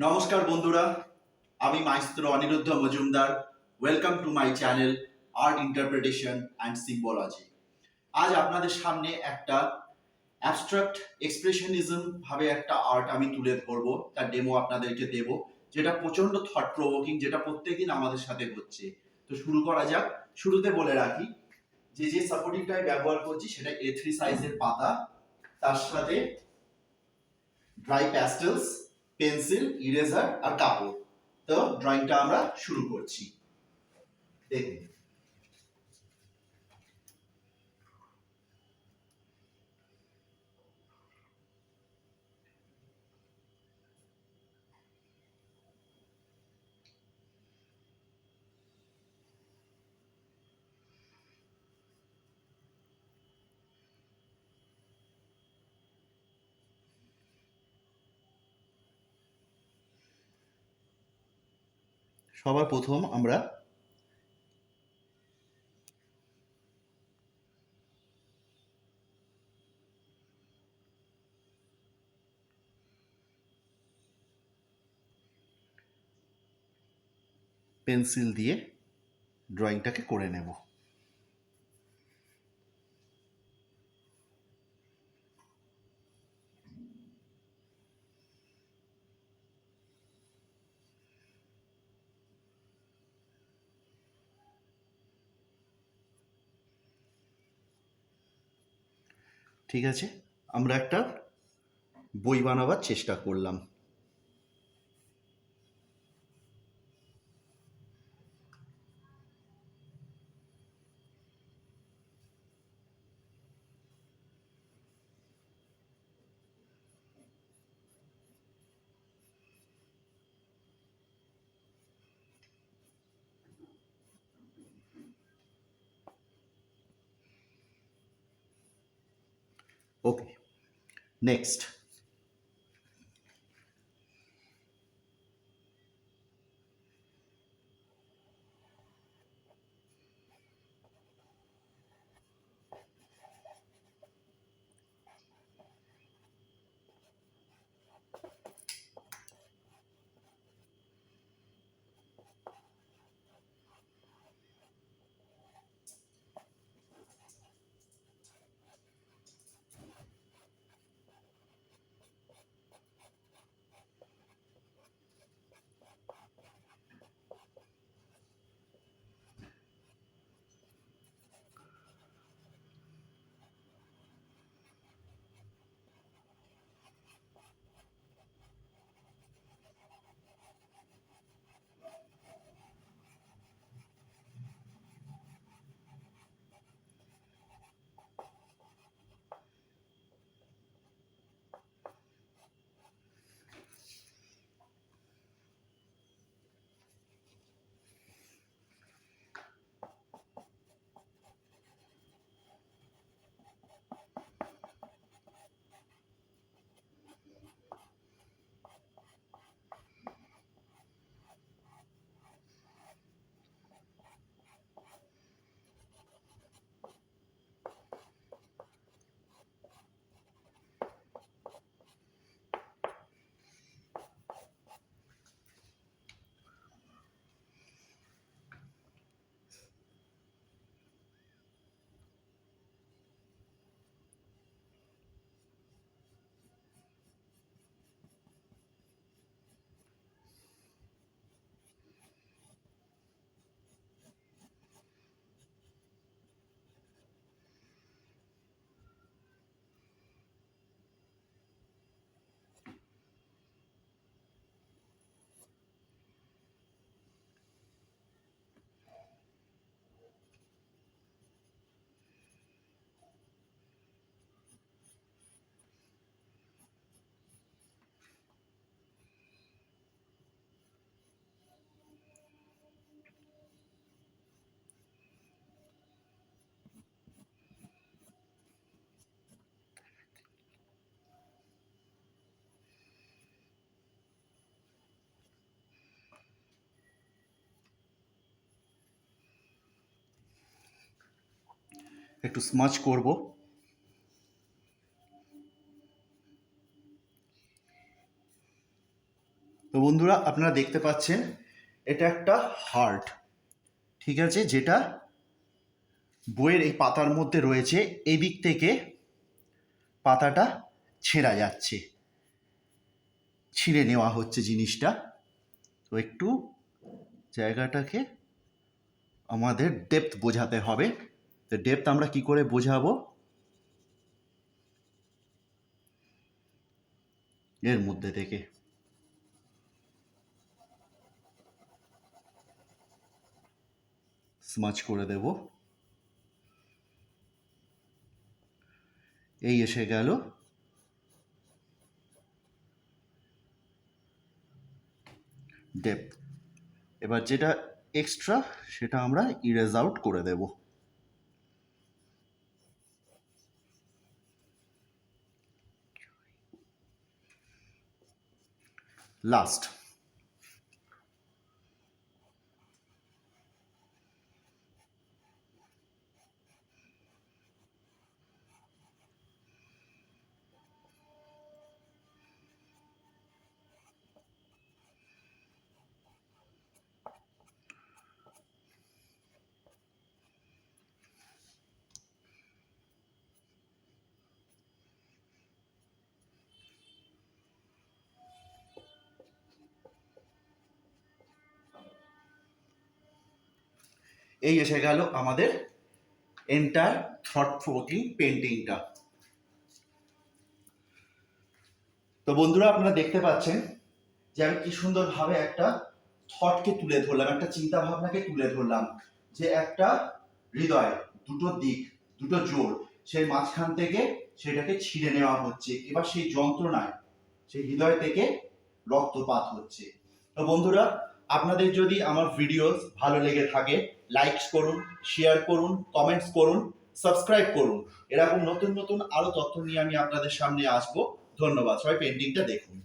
নমস্কার বন্ধুরা, আমি maestro Aniruddha Majumdar. Welcome to my channel art interpretation and symbology. আজ আপনাদের সামনে একটা অ্যাবস্ট্রাক্ট এক্সপ্রেশনিজম ভাবে একটা আর্ট আমি তুলে ধরবো, তার ডেমো আপনাদেরকে দেব, যেটা প্রচন্ড থট প্রভোকিং, যেটা প্রত্যেকদিন আমাদের সাথে হচ্ছে। তো শুরু করা যাক। শুরুতে বলে রাখি যে সাপোর্টিভটাই ব্যবহার করছি সেটা A3 সাইজের পাতা, তার সাথে ড্রাই প্যাস্টেলস, পেন্সিল, ইরেজার আর কাপড়। তো ড্রয়িংটা আমরা শুরু করছি। দেখুন, সবার প্রথম আমরা পেন্সিল দিয়ে ড্রয়িংটাকে করে নেব। ঠিক আছে, আমরা একটা বই বানাবার চেষ্টা করলাম। ওকে, নেক্সট। একটু স্মাচ করব। তো বন্ধুরা, আপনারা দেখতে পাচ্ছেন এটা একটা হার্ট, ঠিক আছে, যেটা বইয়ের এই পাতার মধ্যে রয়েছে। এই দিক থেকে পাতাটা ছেঁড়া যাচ্ছে, ছিঁড়ে নেওয়া হচ্ছে জিনিসটা। তো একটু জায়গাটাকে আমাদের ডেপথ বোঝাতে হবে। তো ডেপথ আমরা কি করে বোঝাবো? এর মধ্যে থেকে স্মাচ করে দেব। এই এসে গেল ডেপথ। এবার যেটা এক্সট্রা সেটা আমরা ইরেজ আউট করে দেব। লাস্ট, এই এসে গেল আমাদের এন্টার থট প্রোভোকিং পেন্টিংটা। তো বন্ধুরা, আপনারা দেখতে পাচ্ছেন যে আমি কি সুন্দরভাবে একটা থটকে তুলে ধরলাম, একটা চিন্তা ভাবনাকে তুলে ধরলাম, যে একটা হৃদয়, দুটো দিক, দুটো জোড়, সেই মাঝখান থেকে সেটাকে ছিঁড়ে নেওয়া হচ্ছে। এবার সেই যন্ত্রণায় সেই হৃদয় থেকে রক্তপাত হচ্ছে। তো বন্ধুরা, আপনাদের যদি আমার ভিডিও ভালো লেগে থাকে, লাইকস করুন, শেয়ার করুন, কমেন্টস করুন, সাবস্ক্রাইব করুন। এরকম নতুন নতুন আরো তথ্য নিয়ে আমি আপনাদের সামনে আসবো। ধন্যবাদ। সবাই পেন্টিংটা দেখুন।